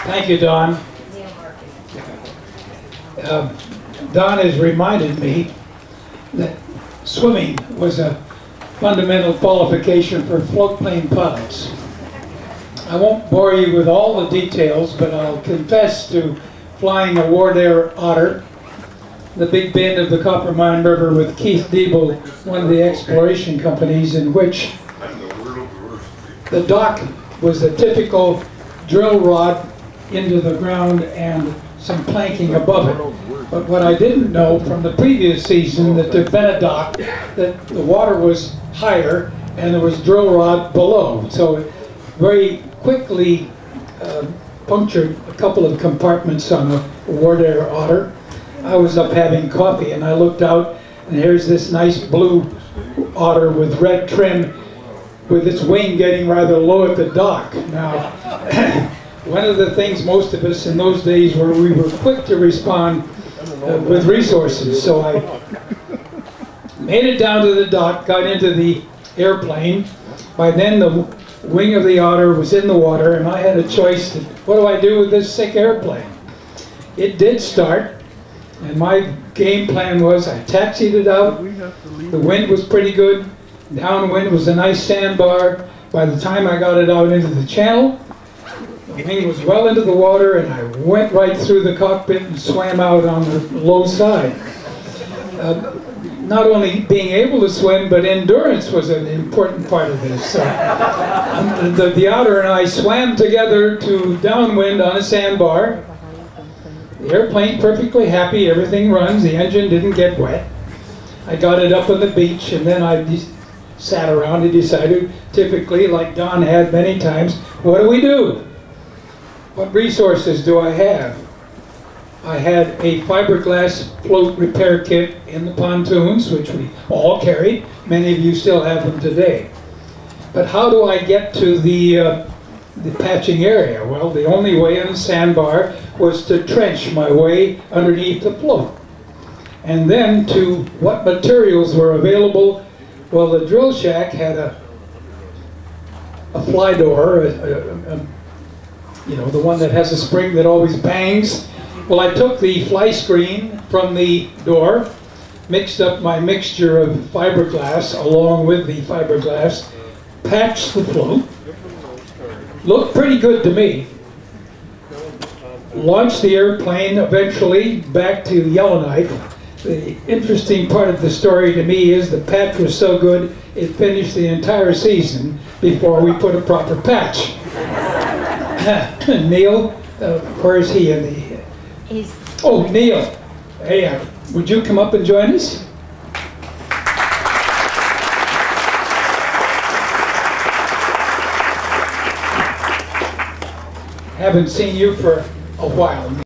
Thank you, Don. Don has reminded me that swimming was a fundamental qualification for floatplane pilots. I won't bore you with all the details, but I'll confess to flying a Wardair Otter, the Big Bend of the Coppermine River with Keith Diebel, one of the exploration companies, in which the dock was a typical drill rod into the ground and some planking above it. But what I didn't know from the previous season, that there'd been a dock, that the water was higher and there was drill rod below. So it very quickly punctured a couple of compartments on a Wardair Otter. I was up having coffee and I looked out, and here's this nice blue otter with red trim with its wing getting rather low at the dock. Now, one of the things most of us in those days were we were quick to respond with resources. So I made it down to the dock, got into the airplane. By then the wing of the otter was in the water, and I had a choice to, what do I do with this sick airplane? It did start, and my game plan was I taxied it out. The wind was pretty good. Downwind was a nice sandbar. By the time I got it out into the channel, the wing was well into the water, and I went right through the cockpit and swam out on the low side. Not only being able to swim, but endurance was an important part of this. The otter and I swam together to downwind on a sandbar. The airplane perfectly happy, everything runs, the engine didn't get wet. I got it up on the beach, and then I sat around and decided, typically, like Don had many times, what do we do? What resources do I have? I had a fiberglass float repair kit in the pontoons, which we all carried. Many of you still have them today. But how do I get to the patching area? Well, the only way on the sandbar was to trench my way underneath the float. And then to what materials were available. Well, the drill shack had a fly door, you know, the one that has a spring that always bangs. Well, I took the fly screen from the door, mixed up my mixture of fiberglass along with the fiberglass, patched the float. Looked pretty good to me. Launched the airplane eventually back to Yellowknife. The interesting part of the story to me is the patch was so good it finished the entire season before we put a proper patch. Neil, where is he in the... Oh, Neil. Hey, would you come up and join us? Haven't seen you for a while.